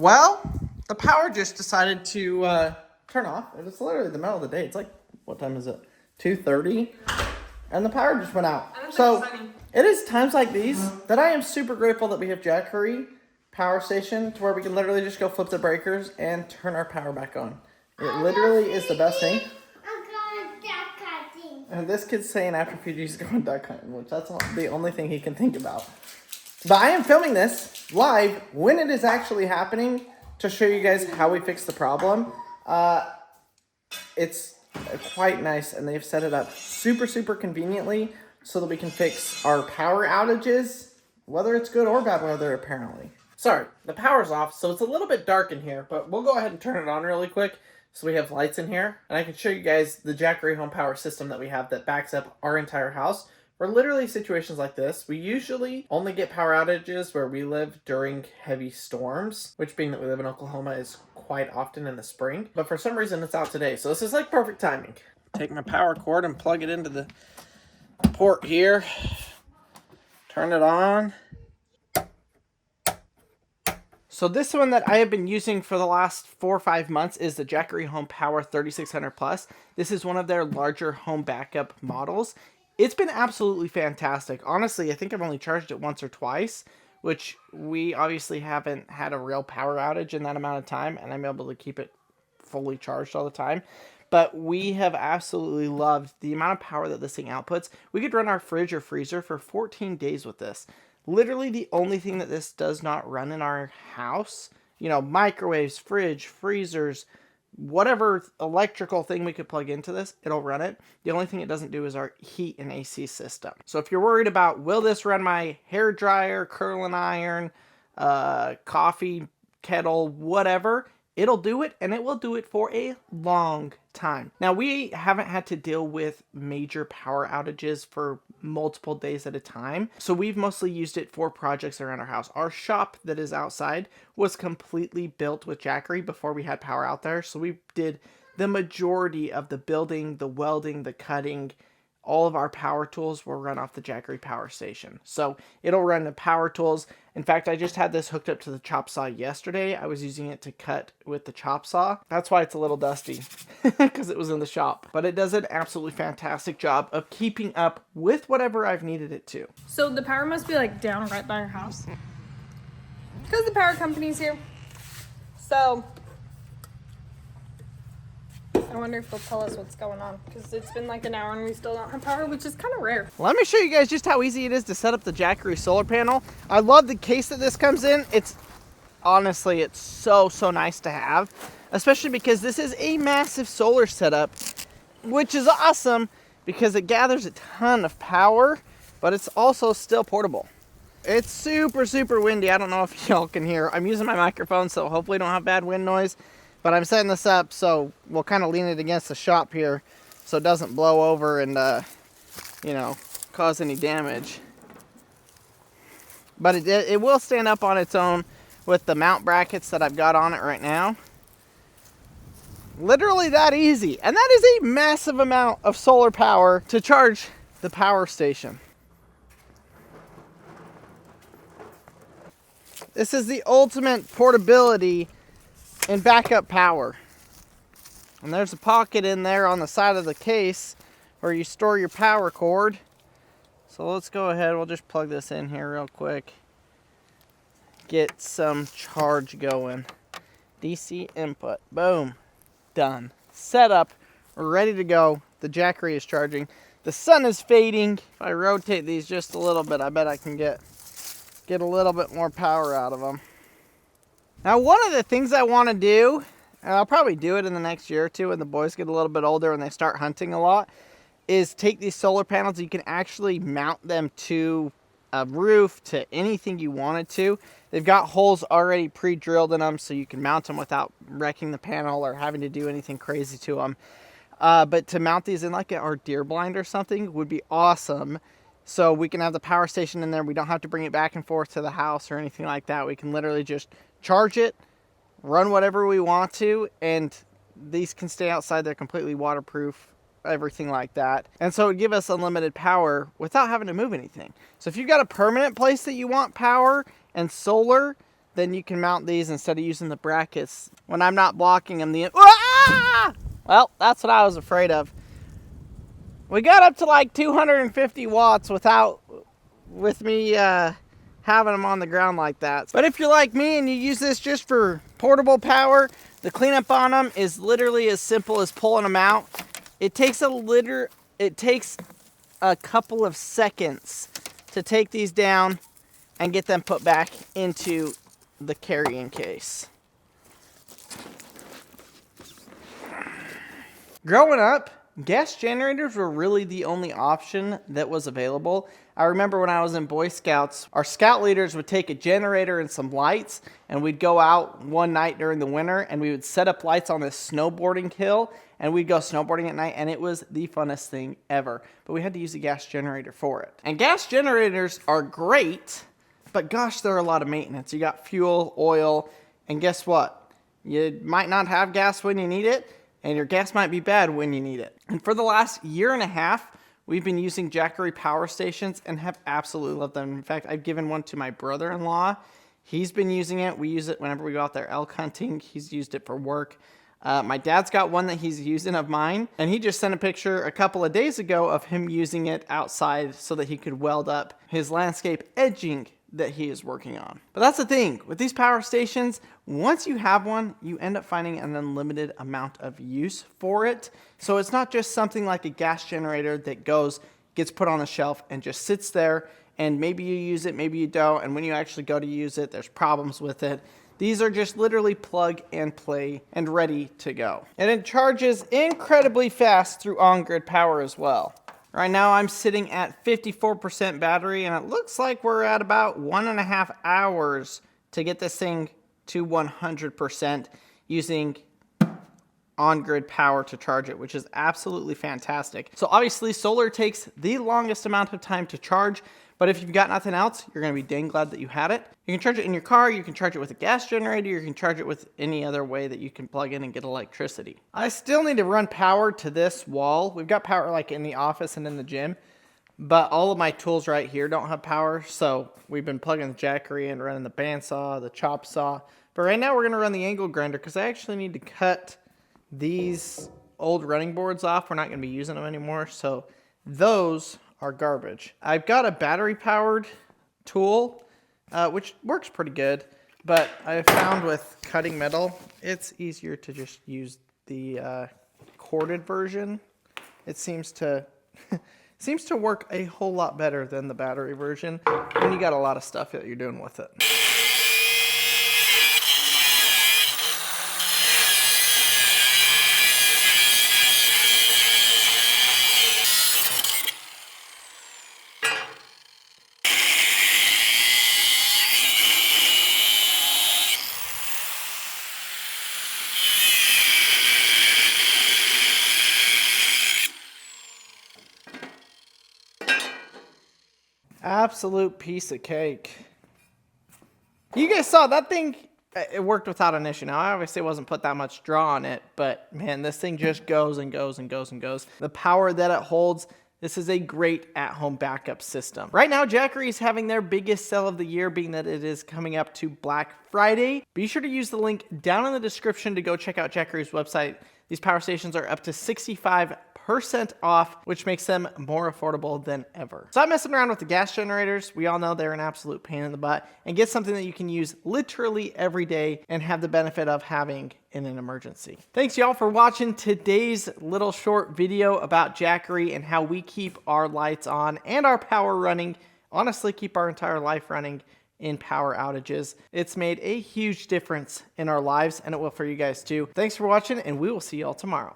Well, the power just decided to turn off. It's literally the middle of the day. It's like, what time is it? 2:30, and the power just went out. So it is times like these that I am super grateful that we have Jackery power station to where we can literally just go flip the breakers and turn our power back on. It literally is the best thing. And this kid's saying after Fiji he's going duck hunting, which that's the only thing he can think about. But I am filming this live when it is actually happening to show you guys how we fix the problem. It's quite nice, and they've set it up super conveniently so that we can fix our power outages, whether it's good or bad weather, apparently. Sorry, the power's off, so it's a little bit dark in here, but we'll go ahead and turn it on really quick so we have lights in here. And I can show you guys the Jackery home power system that we have that backs up our entire house. For literally situations like this, we usually only get power outages where we live during heavy storms, which being that we live in Oklahoma is quite often in the spring. But for some reason it's out today, so this is like perfect timing. Take my power cord and plug it into the port here. Turn it on. So this one that I have been using for the last 4 or 5 months is the Jackery Home Power 3600 Plus. This is one of their larger home backup models. It's been absolutely fantastic. Honestly, I think I've only charged it once or twice, which we obviously haven't had a real power outage in that amount of time, and I'm able to keep it fully charged all the time. But we have absolutely loved the amount of power that this thing outputs. We could run our fridge or freezer for 14 days with this. Literally the only thing that this does not run in our house, microwaves, fridge, freezers, whatever electrical thing we could plug into this, it'll run it. The only thing it doesn't do is our heat and AC system. So if you're worried about, will this run my hair dryer, curling iron, coffee kettle, whatever, it'll do it, and it will do it for a long time. Now, we haven't had to deal with major power outages for multiple days at a time, so we've mostly used it for projects around our house. Our shop that is outside was completely built with Jackery before we had power out there, so we did the majority of the building, the welding, the cutting. All of our power tools will run off the Jackery power station. So it'll run the power tools. In fact, I just had this hooked up to the chop saw yesterday. I was using it to cut with the chop saw. That's why it's a little dusty, because it was in the shop. But it does an absolutely fantastic job of keeping up with whatever I've needed it to. So the power must be like down right by your house, because the power company's here. So I wonder if they'll tell us what's going on, because it's been like an hour and we still don't have power, which is kind of rare. Let me show you guys just how easy it is to set up the Jackery solar panel. I love the case that this comes in. Honestly, it's so nice to have, especially because this is a massive solar setup, which is awesome because it gathers a ton of power, but it's also still portable. It's super windy. I don't know if y'all can hear. I'm using my microphone, so hopefully I don't have bad wind noise. But I'm setting this up so we'll kind of lean it against the shop here so it doesn't blow over and, cause any damage. But it will stand up on its own with the mount brackets that I've got on it right now. Literally that easy. And that is a massive amount of solar power to charge the power station. This is the ultimate portability and backup power. And there's a pocket in there on the side of the case where you store your power cord. So let's go ahead, we'll just plug this in here real quick. Get some charge going. DC input, boom, done. Set up, we're ready to go. The Jackery is charging. The sun is fading. If I rotate these just a little bit, I bet I can get a little bit more power out of them. Now, one of the things I want to do, and I'll probably do it in the next year or two when the boys get a little bit older and they start hunting a lot, is take these solar panels. You can actually mount them to a roof, to anything you wanted to. They've got holes already pre-drilled in them, so you can mount them without wrecking the panel or having to do anything crazy to them. But to mount these in like our deer blind or something would be awesome. So we can have the power station in there. We don't have to bring it back and forth to the house or anything like that. We can literally just charge it, run whatever we want to, and these can stay outside. They're completely waterproof, everything like that. And so it would give us unlimited power without having to move anything. So if you've got a permanent place that you want power and solar, then you can mount these instead of using the brackets when I'm not blocking them. Ah! Well, that's what I was afraid of. We got up to like 250 watts with me having them on the ground like that. But if you're like me and you use this just for portable power, the cleanup on them is literally as simple as pulling them out. It takes a couple of seconds to take these down and get them put back into the carrying case. Growing up, gas generators were really the only option that was available. I remember when I was in Boy Scouts, our scout leaders would take a generator and some lights, and we'd go out one night during the winter, and we would set up lights on this snowboarding hill, and we'd go snowboarding at night, and it was the funnest thing ever. But we had to use a gas generator for it. And gas generators are great, but gosh, they're a lot of maintenance. You got fuel, oil, and guess what? You might not have gas when you need it, and your gas might be bad when you need it. And for the last year and a half, we've been using Jackery power stations and have absolutely loved them. In fact, I've given one to my brother-in-law. He's been using it. We use it whenever we go out there elk hunting. He's used it for work. My dad's got one that he's using of mine, and he just sent a picture a couple of days ago of him using it outside so that he could weld up his landscape edging that he is working on. But that's the thing with these power stations, once you have one, you end up finding an unlimited amount of use for it. So it's not just something like a gas generator that gets put on the shelf and just sits there, and maybe you use it, maybe you don't, and when you actually go to use it, there's problems with it. These are just literally plug and play and ready to go. And it charges incredibly fast through on-grid power as well. Right now I'm sitting at 54% battery, and it looks like we're at about 1.5 hours to get this thing to 100% using on-grid power to charge it, which is absolutely fantastic. So obviously solar takes the longest amount of time to charge, but if you've got nothing else, you're gonna be dang glad that you had it. You can charge it in your car, you can charge it with a gas generator, you can charge it with any other way that you can plug in and get electricity. I still need to run power to this wall. We've got power like in the office and in the gym, but all of my tools right here don't have power, so we've been plugging the Jackery and running the bandsaw, the chop saw. But right now we're gonna run the angle grinder because I actually need to cut these old running boards off. We're not gonna be using them anymore, so those are garbage. I've got a battery powered tool, which works pretty good, but I found with cutting metal, it's easier to just use the corded version. It seems to work a whole lot better than the battery version when you got a lot of stuff that you're doing with it. Absolute piece of cake. You guys saw that thing, it worked without an issue. Now, I obviously wasn't put that much draw on it, but man, this thing just goes and goes and goes and goes. The power that it holds, this is a great at-home backup system. Right now, Jackery is having their biggest sale of the year, being that it is coming up to Black Friday. Be sure to use the link down in the description to go check out Jackery's website. These power stations are up to 65% off, which makes them more affordable than ever. Stop messing around with the gas generators. We all know they're an absolute pain in the butt, and get something that you can use literally every day and have the benefit of having in an emergency. Thanks y'all for watching today's little short video about Jackery and how we keep our lights on and our power running. Honestly, keep our entire life running in power outages. It's made a huge difference in our lives, and it will for you guys too. Thanks for watching, and we will see y'all tomorrow.